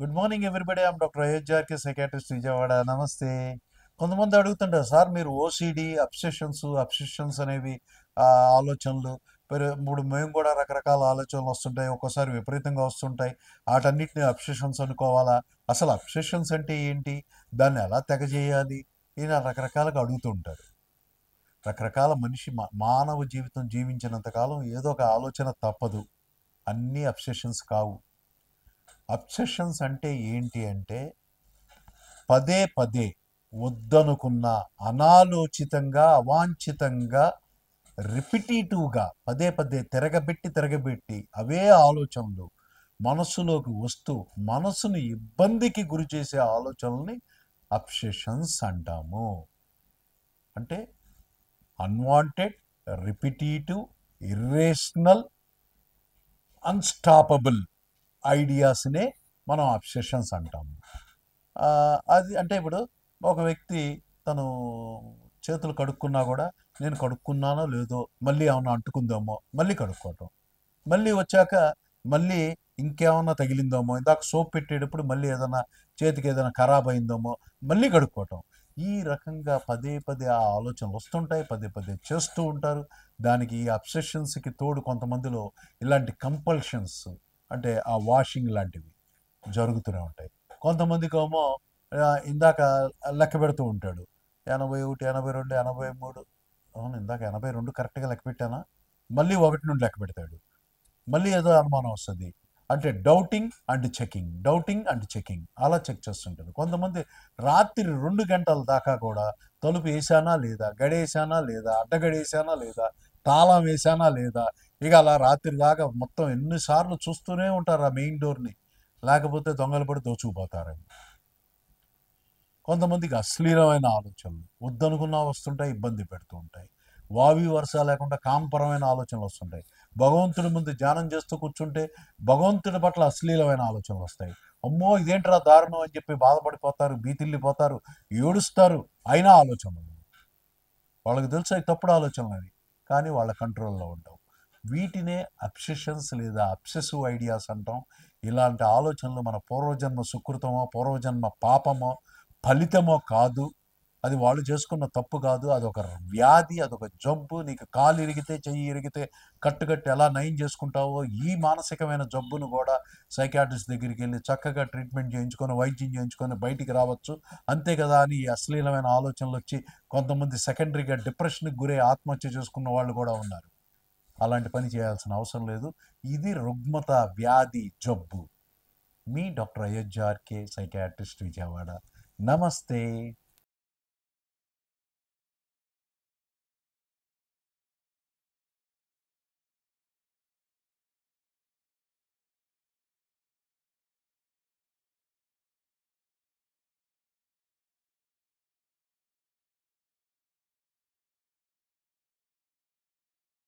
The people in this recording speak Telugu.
Good morning everybody. I'm doctor Ayodhyarke psychiatrist Vijayawada. నమస్తే. కొంతమంది అడుగుతుంటారు, సార్ మీరు ఓసిడి అబ్సెషన్స్ అనేవి ఆ, ఆలోచనలు ఇప్పుడు మేము కూడా రకరకాల ఆలోచనలు వస్తుంటాయి, ఒక్కోసారి విపరీతంగా వస్తుంటాయి. వాటన్నిటిని అబ్సెషన్స్ అనుకోవాలా? అసలు అబ్సెషన్స్ అంటే ఏంటి? దాన్ని ఎలా తెగ చేయాలి? ఇలా రకరకాలుగా అడుగుతుంటారు. రకరకాల మనిషి మానవ జీవితం జీవించినంతకాలం ఏదో ఒక ఆలోచన తప్పదు. అన్నీ అబ్సెషన్స్ కావు. అబ్సెషన్స్ అంటే ఏంటి అంటే పదే పదే వద్దనుకున్న అనాలోచితంగా అవాంఛితంగా రిపిటేటివ్గా పదే పదే తిరగబెట్టి అవే ఆలోచనలు మనస్సులోకి వస్తూ మనసును ఇబ్బందికి గురి చేసే ఆలోచనల్ని అబ్సెషన్స్ అంటాము. అంటే అన్వాంటెడ్, రిపిటేటివ్, ఇర్రేషనల్, అన్స్టాపబుల్ ఐడియాస్నే మనం అబ్సెషన్స్ అంటాము. అది అంటే ఇప్పుడు ఒక వ్యక్తి తను చేతులు కడుక్కున్నా కూడా నేను కడుక్కున్నానో లేదో, మళ్ళీ ఏమన్నా అంటుకుందేమో మళ్ళీ కడుక్కోవటం, మళ్ళీ వచ్చాక మళ్ళీ ఇంకేమన్నా తగిలిందేమో, ఇందాక సోప్ పెట్టేటప్పుడు మళ్ళీ ఏదైనా చేతికి ఏదైనా ఖరాబ్ అయిందేమో మళ్ళీ కడుక్కోవటం. ఈ రకంగా పదే పదే ఆ ఆలోచనలు వస్తుంటాయి, పదే పదే చేస్తూ ఉంటారు. దానికి ఈ అబ్సెషన్స్కి తోడు కొంతమందిలో ఇలాంటి కంపల్షన్స్ అంటే ఆ వాషింగ్ లాంటివి జరుగుతూనే ఉంటాయి. కొంతమందికి ఏమో ఇందాక లెక్క పెడుతూ ఉంటాడు, 81, 82, 83. అవును, ఇందాక 82 కరెక్ట్గా లెక్క పెట్టానా? మళ్ళీ 1 నుండి లెక్క పెడతాడు. మళ్ళీ ఏదో అనుమానం వస్తుంది. అంటే డౌటింగ్ అండ్ చెకింగ్ అలా చెక్ చేస్తుంటారు. కొంతమంది రాత్రి 2 గంటల దాకా కూడా తలుపు వేసానా లేదా, గడేసానా లేదా, అడ్డగడేసానా లేదా, తాళం వేసానా లేదా, ఇక అలా రాత్రి దాకా మొత్తం ఎన్నిసార్లు చూస్తూనే ఉంటారు ఆ మెయిన్ డోర్ని, లేకపోతే దొంగలు పడి దోచుకుపోతారని. కొంతమందికి అశ్లీలమైన ఆలోచనలు వద్దనుకున్నా వస్తుంటాయి, ఇబ్బంది పెడుతూ ఉంటాయి. వావి వరుస లేకుండా కామపరమైన ఆలోచనలు వస్తుంటాయి. భగవంతుడి ముందు ధ్యానం చేస్తూ కూర్చుంటే భగవంతుడి పట్ల అశ్లీలమైన ఆలోచనలు వస్తాయి. అమ్మో ఇదేంట్రా దారుణం అని చెప్పి బాధపడిపోతారు, బీతిల్లిపోతారు, ఏడుస్తారు. అయినా ఆలోచనలు వాళ్ళకి తెలుసు అవి తప్పుడు ఆలోచనలు అని, కానీ వాళ్ళ కంట్రోల్లో ఉండవు. వీటినే అబ్సెషన్స్ లేదా అబ్సెసివ్ ఐడియాస్ అంటాం. ఇలాంటి ఆలోచనలు మన పూర్వజన్మ సుకృతమో పూర్వజన్మ పాపమో ఫలితమో కాదు. అది వాళ్ళు చేసుకున్న తప్పు కాదు. అదొక వ్యాధి, అదొక జబ్బు. నీకు కాలు ఇరిగితే, చెయ్యి ఇరిగితే కట్టుకట్టి ఎలా నయం చేసుకుంటావో ఈ మానసికమైన జబ్బును కూడా సైకాట్రిస్ట్ దగ్గరికి వెళ్ళి చక్కగా ట్రీట్మెంట్ చేయించుకొని వైద్యం చేయించుకొని బయటికి రావచ్చు. అంతే కదా అని ఈ అశ్లీలమైన ఆలోచనలు వచ్చి కొంతమంది సెకండరీగా డిప్రెషన్కి గురై ఆత్మహత్య చేసుకున్న వాళ్ళు కూడా ఉన్నారు. అలాంటి పని చేయాల్సిన అవసరం లేదు. ఇది రుగ్మత, వ్యాధి, జబ్బు. మీ డాక్టర్ అయోధ్యార్కే సైకాట్రిస్ట్ విజయవాడ. నమస్తే.